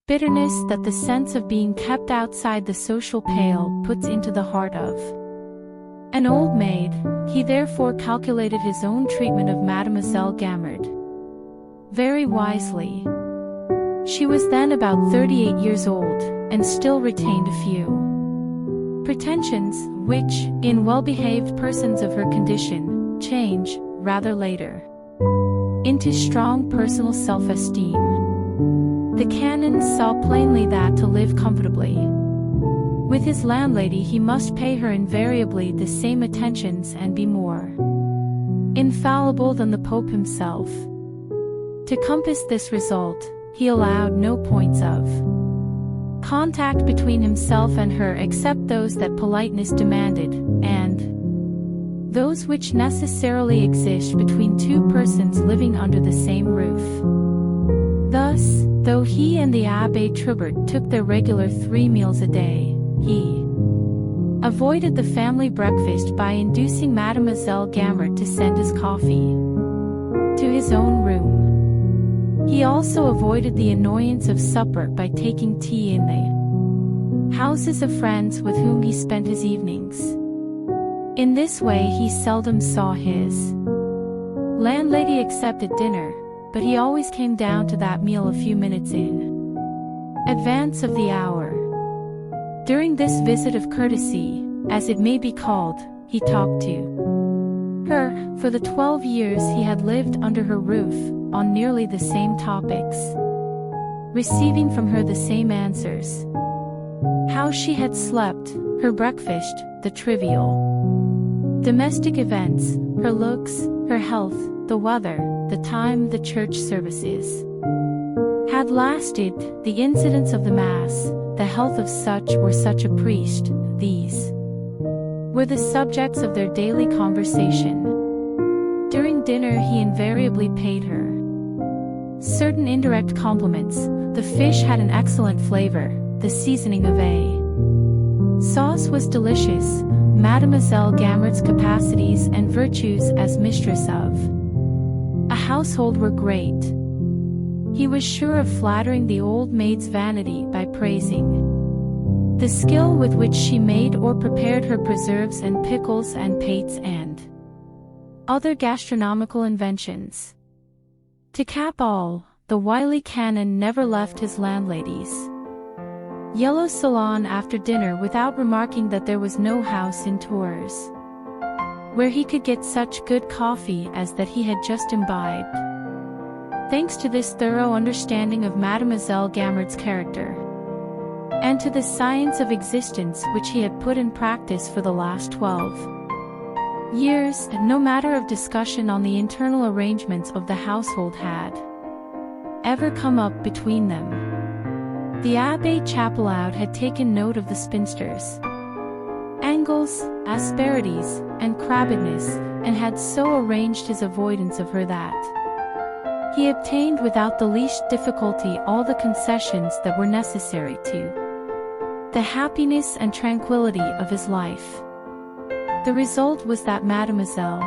bitterness that the sense of being kept outside the social pale puts into the heart of an old maid. He therefore calculated his own treatment of Mademoiselle Gamard very wisely. She was then about 38 years old, and still retained a few pretensions, which, in well-behaved persons of her condition, change, rather later, into strong personal self-esteem. The canon saw plainly that to live comfortably with his landlady he must pay her invariably the same attentions and be more infallible than the Pope himself. To compass this result, he allowed no points of contact between himself and her except those that politeness demanded, and those which necessarily exist between two persons living under the same roof. Thus, though he and the Abbé Trubert took their regular 3 meals a day, he avoided the family breakfast by inducing Mademoiselle Gamard to send his coffee to his own room. He also avoided the annoyance of supper by taking tea in the houses of friends with whom he spent his evenings. In this way he seldom saw his landlady except at dinner, but he always came down to that meal a few minutes in advance of the hour. During this visit of courtesy, as it may be called, he talked to her, for the 12 years he had lived under her roof, on nearly the same topics, receiving from her the same answers. How she had slept, her breakfast, the trivial domestic events, her looks, her health, the weather, the time the church services had lasted, the incidents of the Mass, the health of such or such a priest. These were the subjects of their daily conversation. During dinner he invariably paid her certain indirect compliments. The fish had an excellent flavor, the seasoning of a sauce was delicious, Mademoiselle Gamard's capacities and virtues as mistress of a household were great. He was sure of flattering the old maid's vanity by praising the skill with which she made or prepared her preserves and pickles and pates and other gastronomical inventions. To cap all, the wily canon never left his landlady's yellow salon after dinner without remarking that there was no house in Tours where he could get such good coffee as that he had just imbibed. Thanks to this thorough understanding of Mademoiselle Gamard's character, and to the science of existence which he had put in practice for the last 12 years, no matter of discussion on the internal arrangements of the household had ever come up between them. The Abbé Chapelaud had taken note of the spinster's angles, asperities, and crabbedness, and had so arranged his avoidance of her that he obtained without the least difficulty all the concessions that were necessary to the happiness and tranquility of his life. The result was that Mademoiselle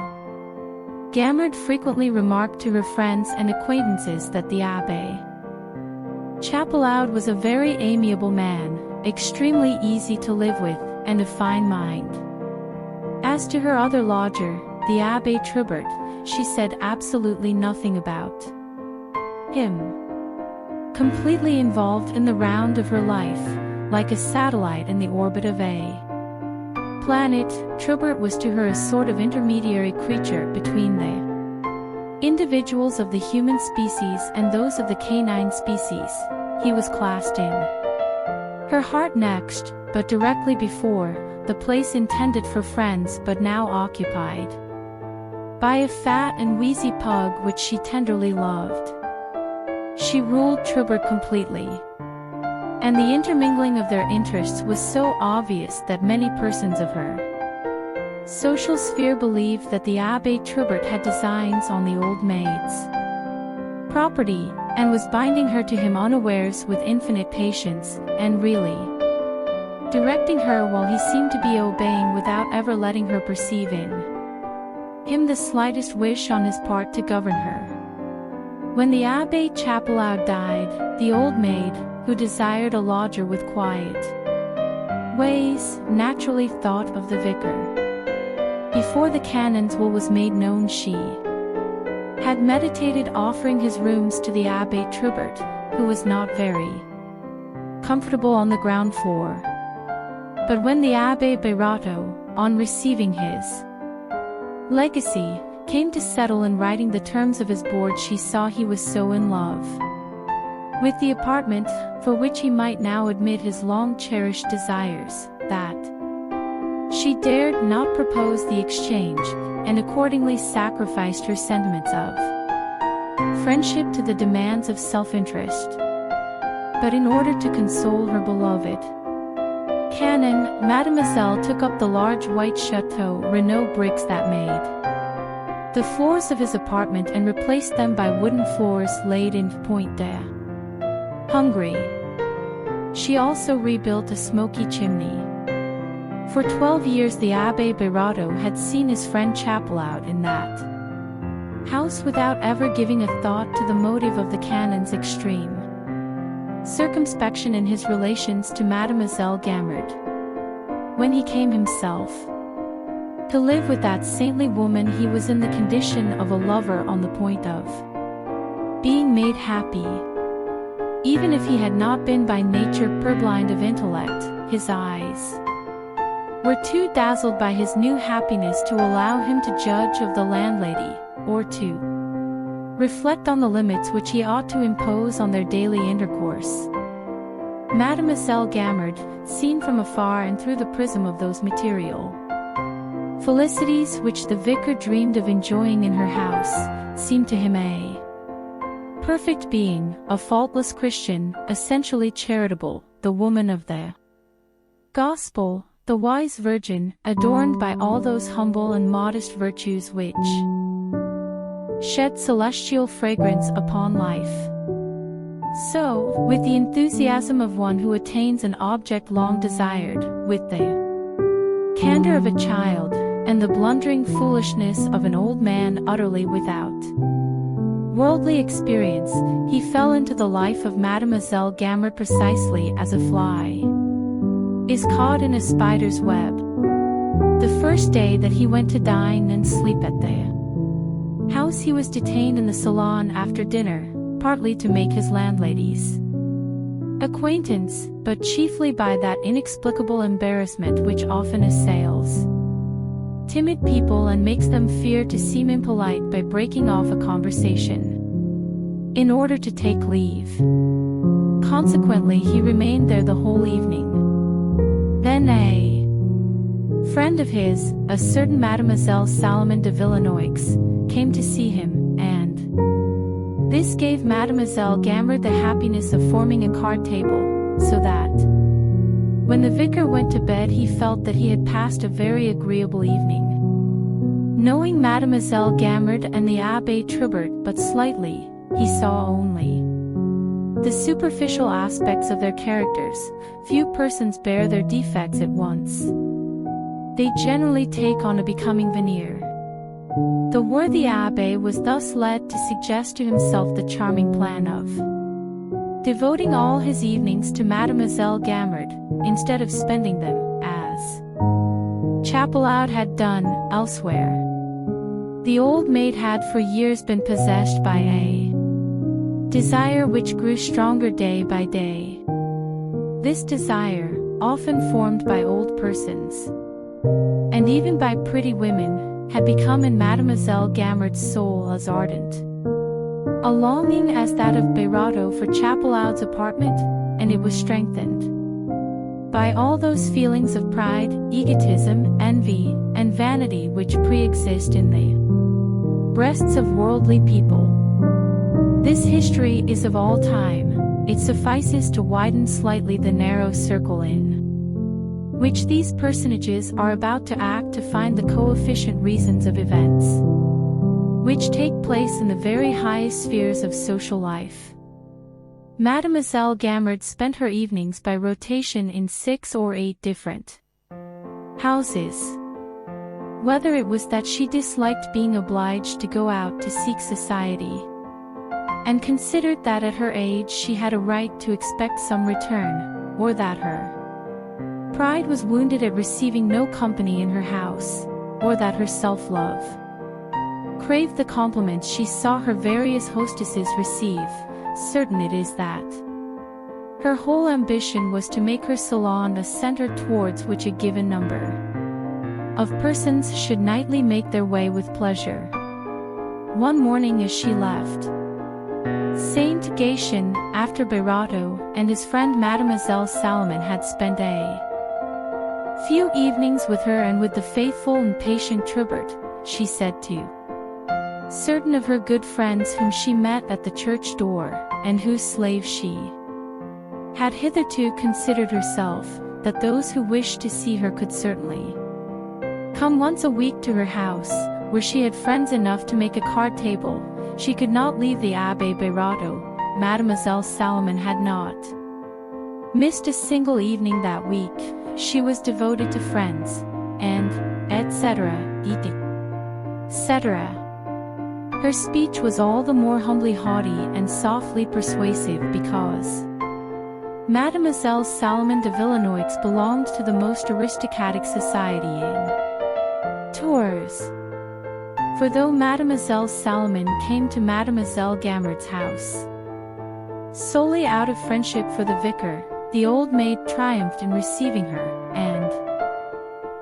Gamard frequently remarked to her friends and acquaintances that the Abbé Chapelaud was a very amiable man, extremely easy to live with, and of fine mind. As to her other lodger, the Abbé Trubert, she said absolutely nothing about him. Completely involved in the round of her life, like a satellite in the orbit of a planet, Trubert was to her a sort of intermediary creature between the individuals of the human species and those of the canine species. He was classed in her heart next, but directly before, the place intended for friends but now occupied by a fat and wheezy pug which she tenderly loved. She ruled Trubert completely, and the intermingling of their interests was so obvious that many persons of her social sphere believed that the Abbé Trubert had designs on the old maid's property, and was binding her to him unawares with infinite patience, and really directing her while he seemed to be obeying without ever letting her perceive in him the slightest wish on his part to govern her. When the Abbé Chapelaud died, the old maid, who desired a lodger with quiet ways, naturally thought of the vicar. Before the canon's will was made known, she had meditated offering his rooms to the Abbé Trubert, who was not very comfortable on the ground floor. But when the Abbé Berato, on receiving his legacy, came to settle in writing the terms of his board, she saw he was so in love with the apartment, for which he might now admit his long-cherished desires, that she dared not propose the exchange, and accordingly sacrificed her sentiments of friendship to the demands of self-interest. But in order to console her beloved canon, Mademoiselle took up the large white Chateau Renaud bricks that made the floors of his apartment and replaced them by wooden floors laid in Pointe de Hongrie. She also rebuilt a smoky chimney. For 12 years the Abbé Berato had seen his friend Chapelaud in that house without ever giving a thought to the motive of the canon's extreme circumspection in his relations to Mademoiselle Gamard. When he came himself to live with that saintly woman, he was in the condition of a lover on the point of being made happy. Even if he had not been by nature purblind of intellect, his eyes were too dazzled by his new happiness to allow him to judge of the landlady, or to reflect on the limits which he ought to impose on their daily intercourse. Mademoiselle Gamard, seen from afar and through the prism of those material felicities which the vicar dreamed of enjoying in her house, seemed to him a perfect being, a faultless Christian, essentially charitable, the woman of the gospel, the wise virgin, adorned by all those humble and modest virtues which shed celestial fragrance upon life. So, with the enthusiasm of one who attains an object long desired, with the candor of a child, and the blundering foolishness of an old man utterly without worldly experience, he fell into the life of Mademoiselle Gamard precisely as a fly is caught in a spider's web. The first day that he went to dine and sleep at the house, he was detained in the salon after dinner, partly to make his landlady's acquaintance, but chiefly by that inexplicable embarrassment which often assails timid people and makes them fear to seem impolite by breaking off a conversation in order to take leave. Consequently, he remained there the whole evening. Then a friend of his, a certain Mademoiselle Salomon de Villenoix, came to see him, and this gave Mademoiselle Gamard the happiness of forming a card table, so that when the vicar went to bed he felt that he had passed a very agreeable evening. Knowing Mademoiselle Gamard and the Abbé Trubert but slightly, he saw only the superficial aspects of their characters. Few persons bear their defects at once. They generally take on a becoming veneer. The worthy Abbé was thus led to suggest to himself the charming plan of devoting all his evenings to Mademoiselle Gamard, instead of spending them, as Chapelaud had done, elsewhere. The old maid had for years been possessed by a desire which grew stronger day by day. This desire, often formed by old persons, and even by pretty women, had become in Mademoiselle Gamard's soul as ardent a longing as that of Berato for Chapelaud's apartment, and it was strengthened by all those feelings of pride, egotism, envy, and vanity which pre-exist in the breasts of worldly people. This history is of all time. It suffices to widen slightly the narrow circle in which these personages are about to act to find the coefficient reasons of events which take place in the very highest spheres of social life. Mademoiselle Gamard spent her evenings by rotation in 6 or 8 different houses. Whether it was that she disliked being obliged to go out to seek society, and considered that at her age she had a right to expect some return, or that her pride was wounded at receiving no company in her house, or that her self-love craved the compliments she saw her various hostesses receive. Certain it is that her whole ambition was to make her salon a center towards which a given number of persons should nightly make their way with pleasure. One morning as she left Saint Gatien, after Berato and his friend Mademoiselle Salomon had spent a few evenings with her and with the faithful and patient Tribert, she said to certain of her good friends whom she met at the church door, and whose slave she had hitherto considered herself, that those who wished to see her could certainly come once a week to her house, where she had friends enough to make a card table. She could not leave the Abbé Berato. Mademoiselle Salomon had not missed a single evening that week. She was devoted to friends, and etc., etc. Her speech was all the more humbly haughty and softly persuasive because Mademoiselle Salomon de Villenoix belonged to the most aristocratic society in Tours. For though Mademoiselle Salomon came to Mademoiselle Gamard's house solely out of friendship for the vicar, the old maid triumphed in receiving her, and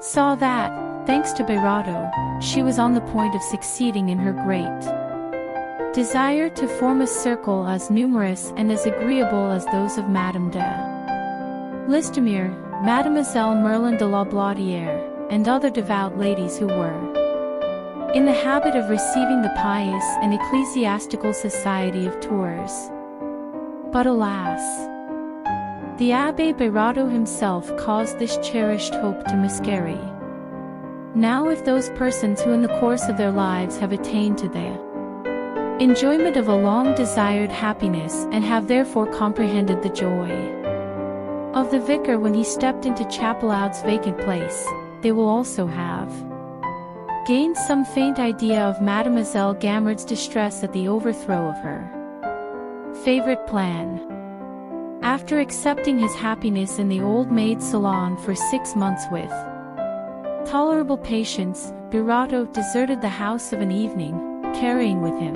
saw that, thanks to Berato, she was on the point of succeeding in her great desire to form a circle as numerous and as agreeable as those of Madame de Listomere, Mademoiselle Merlin de la Blaudière, and other devout ladies who were in the habit of receiving the pious and ecclesiastical society of Tours. But alas! The Abbé Berato himself caused this cherished hope to miscarry. Now if those persons who in the course of their lives have attained to the enjoyment of a long-desired happiness and have therefore comprehended the joy of the vicar when he stepped into Chapelaud's vacant place, they will also have gained some faint idea of Mademoiselle Gamard's distress at the overthrow of her favorite plan. After accepting his happiness in the old maid's salon for 6 months with tolerable patience, Berato deserted the house of an evening, carrying with him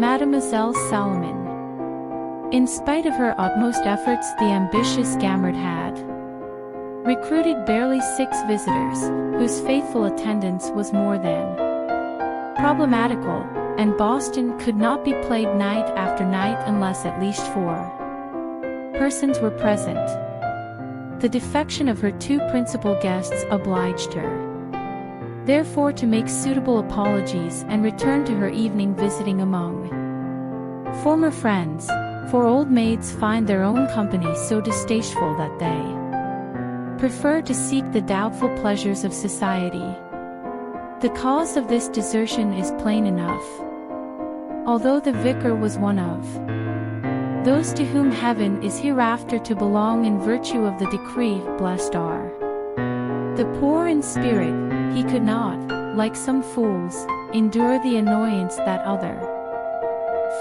Mademoiselle Salomon. In spite of her utmost efforts, the ambitious Gamard had recruited barely 6 visitors, whose faithful attendance was more than problematical, and Boston could not be played night after night unless at least 4 persons were present. The defection of her 2 principal guests obliged her therefore to make suitable apologies and return to her evening visiting among former friends, for old maids find their own company so distasteful that they prefer to seek the doubtful pleasures of society. The cause of this desertion is plain enough. Although the vicar was one of those to whom heaven is hereafter to belong in virtue of the decree, blessed are the poor in spirit, he could not, like some fools, endure the annoyance that other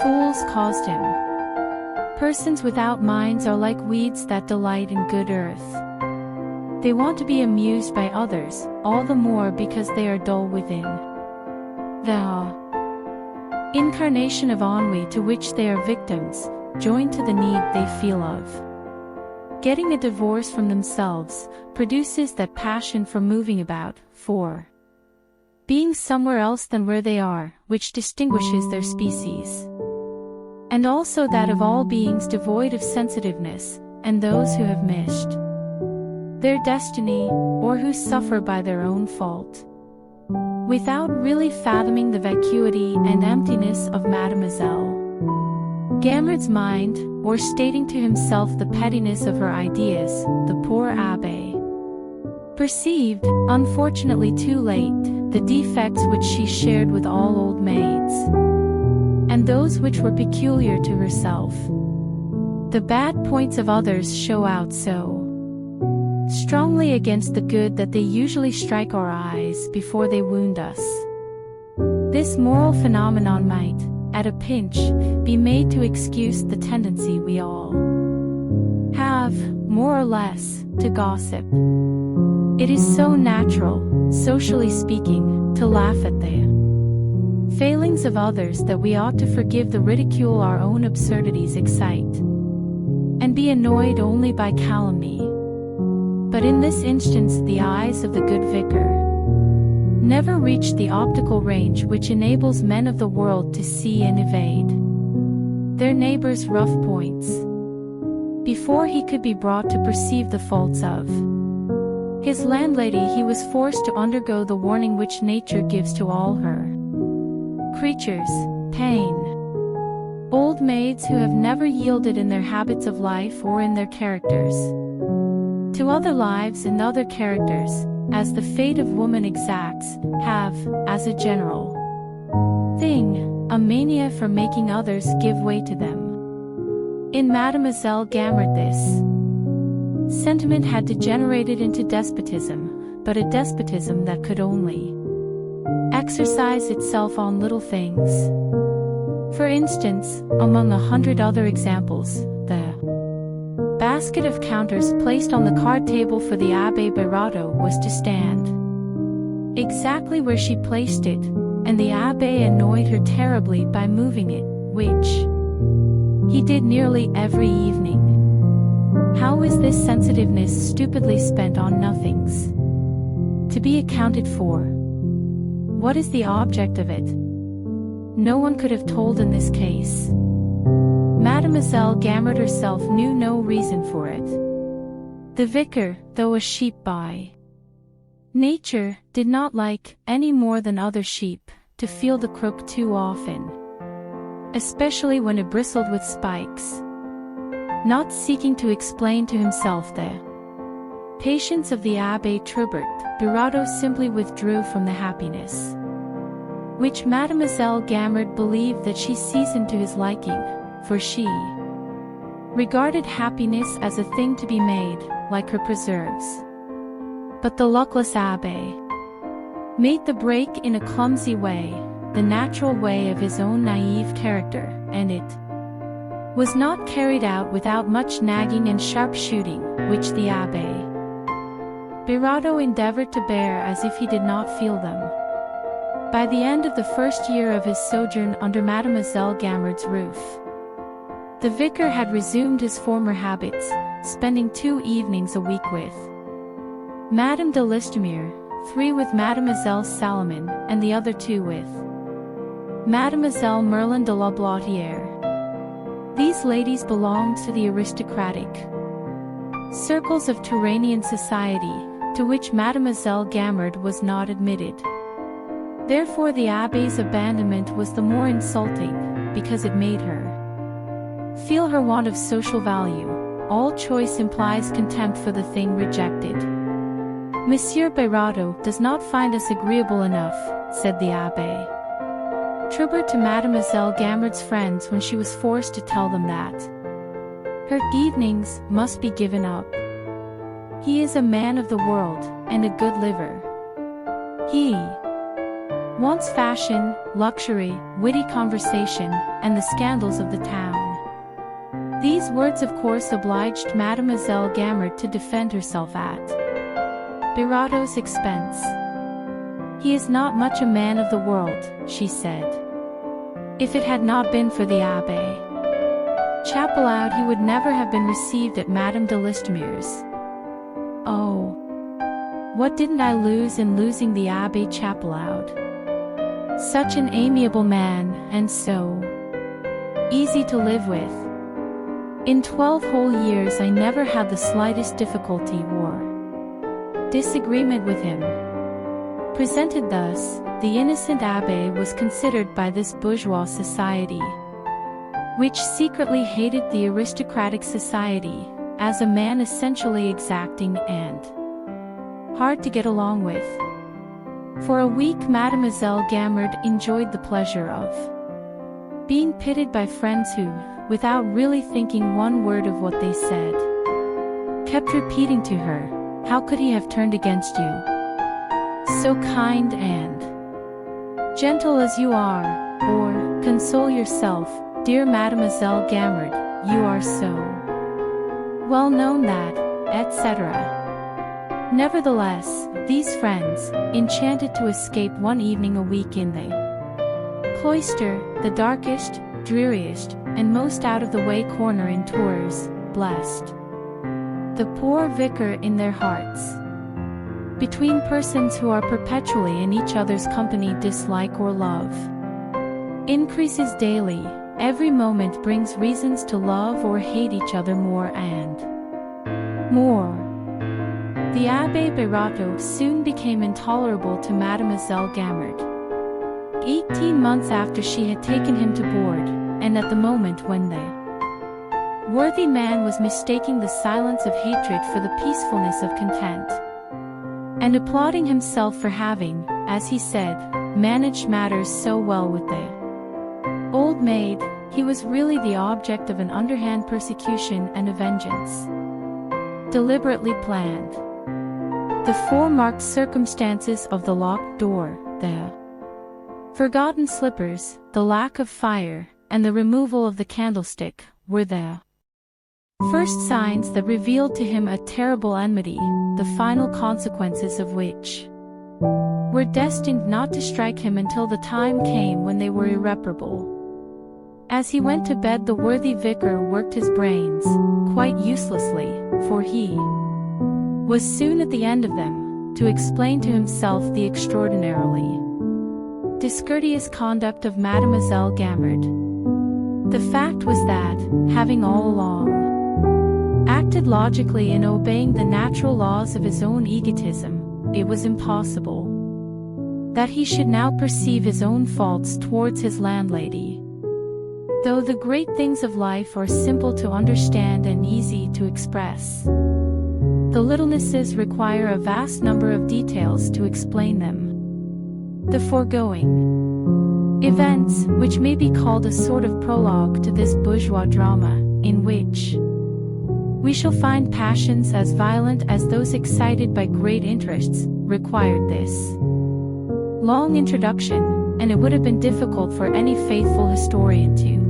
fools caused him. Persons without minds are like weeds that delight in good earth. They want to be amused by others, all the more because they are dull within. The incarnation of ennui to which they are victims, joined to the need they feel of getting a divorce from themselves, produces that passion for moving about, for being somewhere else than where they are, which distinguishes their species. And also that of all beings devoid of sensitiveness, and those who have missed their destiny, or who suffer by their own fault, without really fathoming the vacuity and emptiness of Mademoiselle Gamard's mind, or stating to himself the pettiness of her ideas. The poor Abbé perceived, unfortunately too late, the defects which she shared with all old maids, and those which were peculiar to herself. The bad points of others show out so strongly against the good that they usually strike our eyes before they wound us. This moral phenomenon might, at a pinch, be made to excuse the tendency we all have, more or less, to gossip. It is so natural, socially speaking, to laugh at the failings of others that we ought to forgive the ridicule our own absurdities excite, and be annoyed only by calumny. But in this instance the eyes of the good vicar never reached the optical range which enables men of the world to see and evade their neighbors' rough points, before he could be brought to perceive the faults of his landlady. He was forced to undergo the warning which nature gives to all her creatures: pain. Old maids who have never yielded in their habits of life or in their characters to other lives and other characters, as the fate of woman exacts, have, as a general thing, a mania for making others give way to them. In Mademoiselle Gamard this sentiment had degenerated into despotism, but a despotism that could only exercise itself on little things. For instance, among 100 other examples, the basket of counters placed on the card table for the Abbé Birato was to stand exactly where she placed it, and the Abbé annoyed her terribly by moving it, which he did nearly every evening. How is this sensitiveness stupidly spent on nothings to be accounted for? What is the object of it? No one could have told in this case. Mademoiselle Gamard herself knew no reason for it. The vicar, though a sheep by nature, did not like, any more than other sheep, to feel the crook too often, especially when it bristled with spikes. Not seeking to explain to himself the patience of the Abbé Trubert, Birato simply withdrew from the happiness which Mademoiselle Gamard believed that she seasoned to his liking, for she regarded happiness as a thing to be made, like her preserves. But the luckless Abbé made the break in a clumsy way, the natural way of his own naive character, and it was not carried out without much nagging and sharp shooting, which the Abbé Birato endeavored to bear as if he did not feel them. By the end of the first year of his sojourn under Mademoiselle Gamard's roof, the vicar had resumed his former habits, spending 2 evenings a week with Madame de Listomere, 3 with Mademoiselle Salomon, and the other 2 with Mademoiselle Merlin de la Blotière. These ladies belonged to the aristocratic circles of Touranian society, to which Mademoiselle Gamard was not admitted. Therefore the Abbé's abandonment was the more insulting, because it made her feel her want of social value. All choice implies contempt for the thing rejected. Monsieur Birato does not find us agreeable enough, said the Abbé Trubert to Mademoiselle Gamard's friends when she was forced to tell them that her evenings must be given up. He is a man of the world, and a good liver. He wants fashion, luxury, witty conversation, and the scandals of the town. These words of course obliged Mademoiselle Gamard to defend herself at Birato's expense. He is not much a man of the world, she said. If it had not been for the Abbé Chapelaud he would never have been received at Madame de Listomere's. Oh, what didn't I lose in losing the Abbé Chapelaud? Such an amiable man, and so easy to live with. In 12 whole years I never had the slightest difficulty or disagreement with him. Presented thus, the innocent Abbé was considered by this bourgeois society, which secretly hated the aristocratic society, as a man essentially exacting and hard to get along with. For a week Mademoiselle Gamard enjoyed the pleasure of being pitied by friends who, without really thinking one word of what they said, kept repeating to her, "How could he have turned against you? So kind and gentle as you are," or, console yourself, dear Mademoiselle Gamard, you are so well known that, etc. Nevertheless, these friends, enchanted to escape one evening a week in the cloister, the darkest, dreariest, and most out-of-the-way corner in Tours, blessed the poor vicar in their hearts. Between persons who are perpetually in each other's company, dislike or love increases daily. Every moment brings reasons to love or hate each other more and more. The Abbé Birato soon became intolerable to Mademoiselle Gamard. 18 months after she had taken him to board, and at the moment when the worthy man was mistaking the silence of hatred for the peacefulness of content, and applauding himself for having, as he said, managed matters so well with the old maid, he was really the object of an underhand persecution and a vengeance deliberately planned. The four marked circumstances of the locked door, the forgotten slippers, the lack of fire, and the removal of the candlestick, were the first signs that revealed to him a terrible enmity, the final consequences of which were destined not to strike him until the time came when they were irreparable. As he went to bed, the worthy vicar worked his brains, quite uselessly, for he was soon at the end of them, to explain to himself the extraordinarily discourteous conduct of Mademoiselle Gamard. The fact was that, having all along acted logically in obeying the natural laws of his own egotism, it was impossible that he should now perceive his own faults towards his landlady. Though the great things of life are simple to understand and easy to express, the littlenesses require a vast number of details to explain them. The foregoing events, which may be called a sort of prologue to this bourgeois drama, in which we shall find passions as violent as those excited by great interests, required this long introduction, and it would have been difficult for any faithful historian to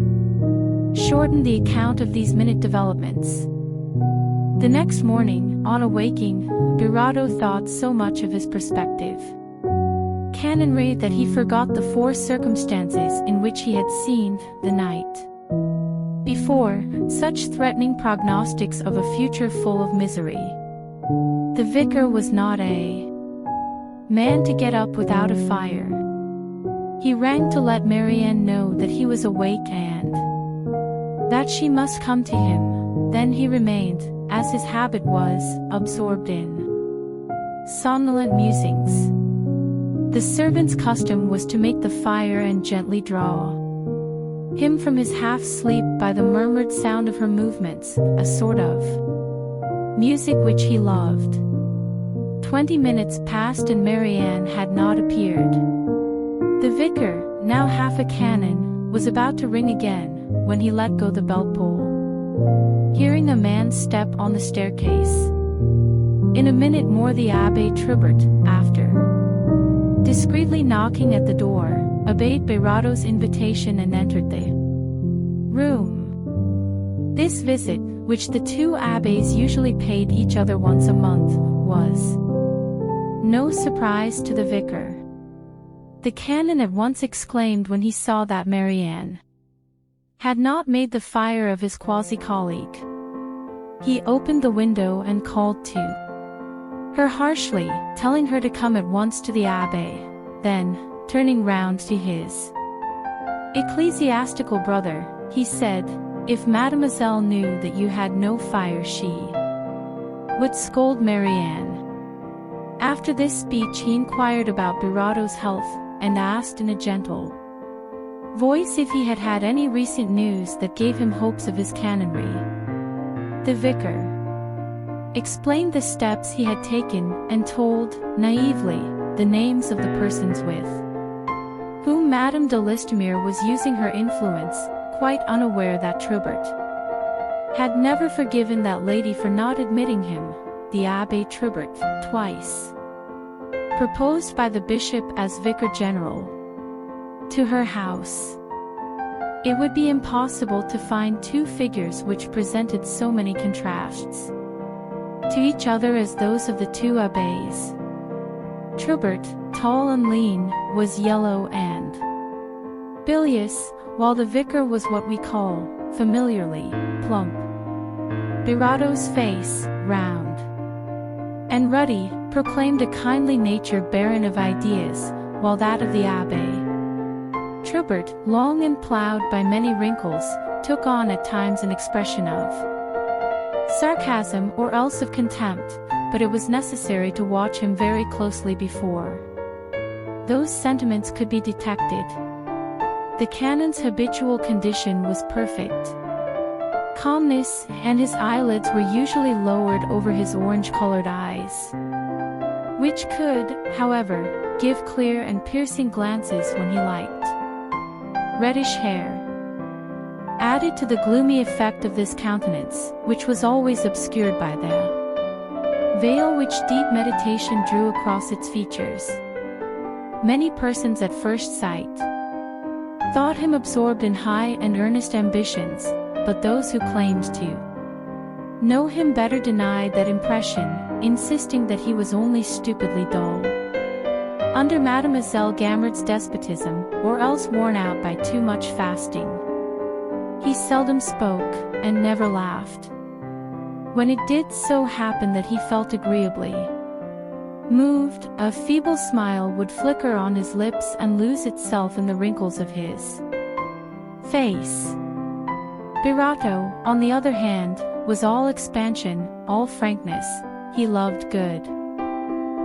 shorten the account of these minute developments. The next morning, on awaking, Birato thought so much of his prospective canonry that he forgot the four circumstances in which he had seen, the night before, such threatening prognostics of a future full of misery. The vicar was not a man to get up without a fire. He rang to let Marianne know that he was awake and that she must come to him. Then he remained, as his habit was, absorbed in somnolent musings. The servant's custom was to make the fire and gently draw him from his half-sleep by the murmured sound of her movements, a sort of music which he loved. 20 minutes passed and Marianne had not appeared. The vicar, now half a canon, was about to ring again, when he let go the bell-pull, hearing a man's step on the staircase. In a minute more the Abbé Tribert, after discreetly knocking at the door, obeyed Birato's invitation and entered the room. This visit, which the two abbés usually paid each other once a month, was no surprise to the vicar. The canon at once exclaimed when he saw that Marianne had not made the fire of his quasi-colleague. He opened the window and called to her harshly, telling her to come at once to the abbé. Then, turning round to his ecclesiastical brother, he said, "If Mademoiselle knew that you had no fire, she would scold Marianne." After this speech he inquired about Birato's health, and asked in a gentle voice if he had had any recent news that gave him hopes of his canonry. The vicar explained the steps he had taken, and told, naively, the names of the persons with whom Madame de Listomere was using her influence, quite unaware that Tribert had never forgiven that lady for not admitting him, the Abbé Tribert, twice proposed by the bishop as vicar general, to her house. It would be impossible to find two figures which presented so many contrasts to each other as those of the two abbés. Trubert, tall and lean, was yellow and bilious, while the vicar was what we call, familiarly, plump. Birotteau's face, round and ruddy, proclaimed a kindly nature barren of ideas, while that of the abbé, Trubert, long and ploughed by many wrinkles, took on at times an expression of sarcasm or else of contempt, but it was necessary to watch him very closely before those sentiments could be detected. The canon's habitual condition was perfect calmness, and his eyelids were usually lowered over his orange-colored eyes, which could, however, give clear and piercing glances when he liked. Reddish hair added to the gloomy effect of this countenance, which was always obscured by the veil which deep meditation drew across its features. Many persons at first sight thought him absorbed in high and earnest ambitions, but those who claimed to know him better denied that impression, insisting that he was only stupidly dull under Mademoiselle Gamard's despotism, or else worn out by too much fasting. He seldom spoke, and never laughed. When it did so happen that he felt agreeably moved, a feeble smile would flicker on his lips and lose itself in the wrinkles of his face. Birotteau, on the other hand, was all expansion, all frankness. He loved good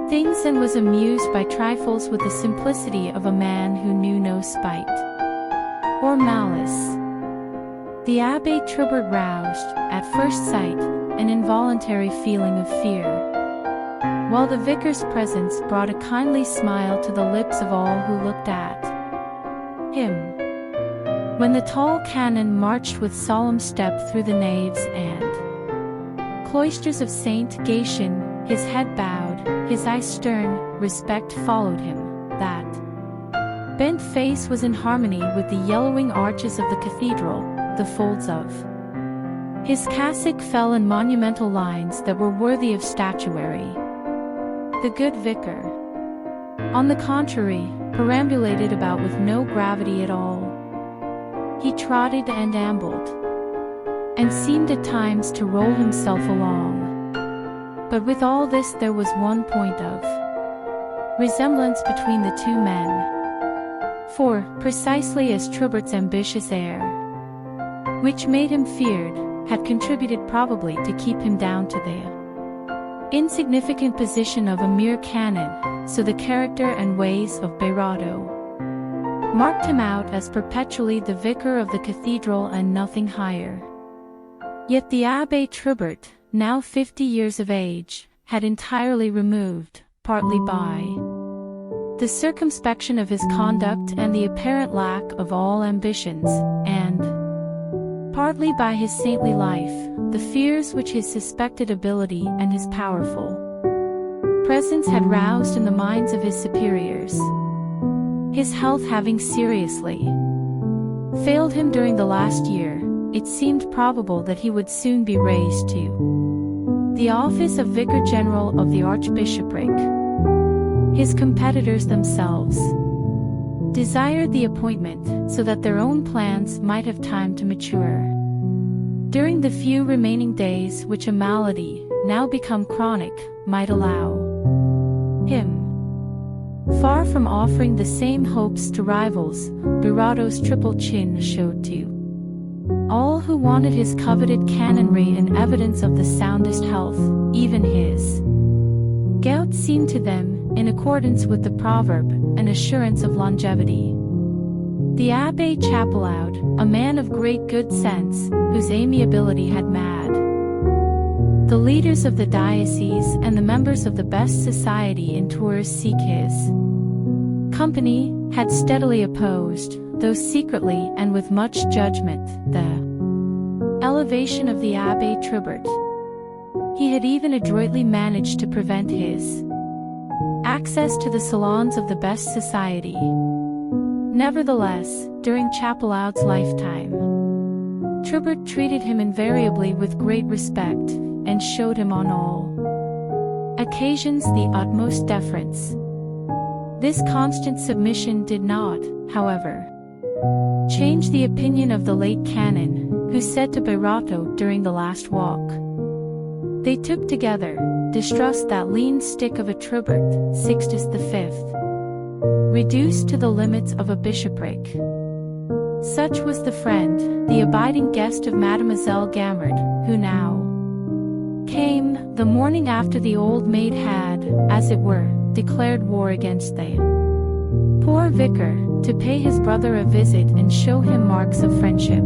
things and was amused by trifles with the simplicity of a man who knew no spite or malice. The Abbé Trubert roused, at first sight, an involuntary feeling of fear, while the vicar's presence brought a kindly smile to the lips of all who looked at him. When the tall canon marched with solemn step through the naves and cloisters of Saint Gatien, his head bowed, his eye stern, respect followed him. That bent face was in harmony with the yellowing arches of the cathedral, the folds of his cassock fell in monumental lines that were worthy of statuary. The good vicar, on the contrary, perambulated about with no gravity at all. He trotted and ambled, and seemed at times to roll himself along. But with all this there was one point of resemblance between the two men. For, precisely as Trubert's ambitious air, which made him feared, had contributed probably to keep him down to the insignificant position of a mere canon, so the character and ways of Birotteau marked him out as perpetually the vicar of the cathedral and nothing higher. Yet the Abbé Trubert, now 50 years of age, had entirely removed, partly by the circumspection of his conduct and the apparent lack of all ambitions, and partly by his saintly life, the fears which his suspected ability and his powerful presence had roused in the minds of his superiors. His health having seriously failed him during the last year, it seemed probable that he would soon be raised to the office of Vicar General of the Archbishopric. His competitors themselves desired the appointment so that their own plans might have time to mature. During the few remaining days which a malady, now become chronic, might allow him. Far from offering the same hopes to rivals, Birotteau's triple chin showed to all who wanted his coveted canonry an evidence of the soundest health. Even his gout seemed to them, in accordance with the proverb, an assurance of longevity. The Abbé Chapelaud, a man of great good sense, whose amiability had mad the leaders of the diocese and the members of the best society in Tours seek his company, had steadily opposed, though secretly and with much judgment, the elevation of the Abbé Trubert. He had even adroitly managed to prevent his access to the salons of the best society. Nevertheless, during Chapelaude's lifetime, Trubert treated him invariably with great respect, and showed him on all occasions the utmost deference. This constant submission did not, however, change the opinion of the late canon, who said to Berato during the last walk they took together, "Distrust that lean stick of a Trubert, Sixtus V, reduced to the limits of a bishopric." Such was the friend, the abiding guest of Mademoiselle Gamard, who now came, the morning after the old maid had, as it were, declared war against the poor vicar, to pay his brother a visit and show him marks of friendship.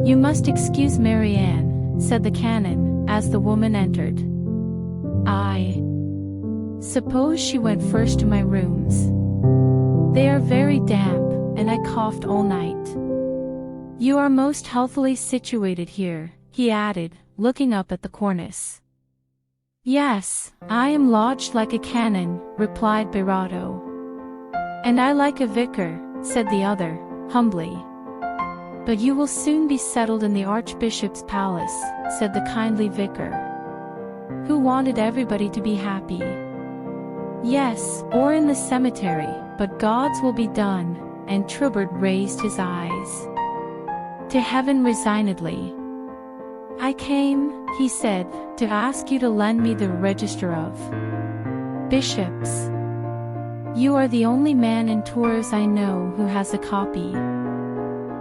"You must excuse Marianne," said the canon, as the woman entered. "I suppose she went first to my rooms. They are very damp, and I coughed all night. You are most healthily situated here," he added, looking up at the cornice. "Yes, I am lodged like a canon," replied Berato. "And I like a vicar," said the other, humbly. "But you will soon be settled in the Archbishop's palace," said the kindly vicar, who wanted everybody to be happy. "Yes, or in the cemetery, but God's will be done," and Trubert raised his eyes to heaven resignedly. "I came," he said, "to ask you to lend me the Register of Bishops. You are the only man in Tours I know who has a copy."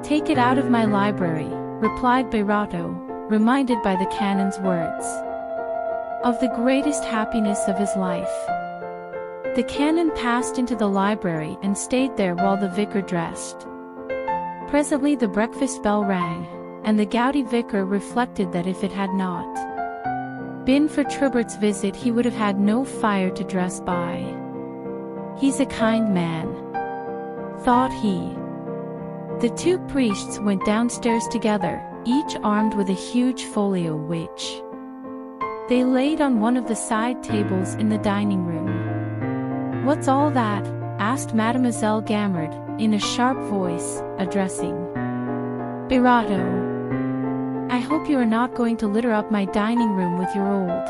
"Take it out of my library," replied Berato, reminded by the canon's words of the greatest happiness of his life. The canon passed into the library and stayed there while the vicar dressed. Presently the breakfast bell rang, and the gouty vicar reflected that if it had not been for Trubert's visit he would have had no fire to dress by. "He's a kind man," thought he. The two priests went downstairs together, each armed with a huge folio which they laid on one of the side tables in the dining room. "What's all that?" asked Mademoiselle Gamard, in a sharp voice, addressing Berato. "I hope you are not going to litter up my dining room with your old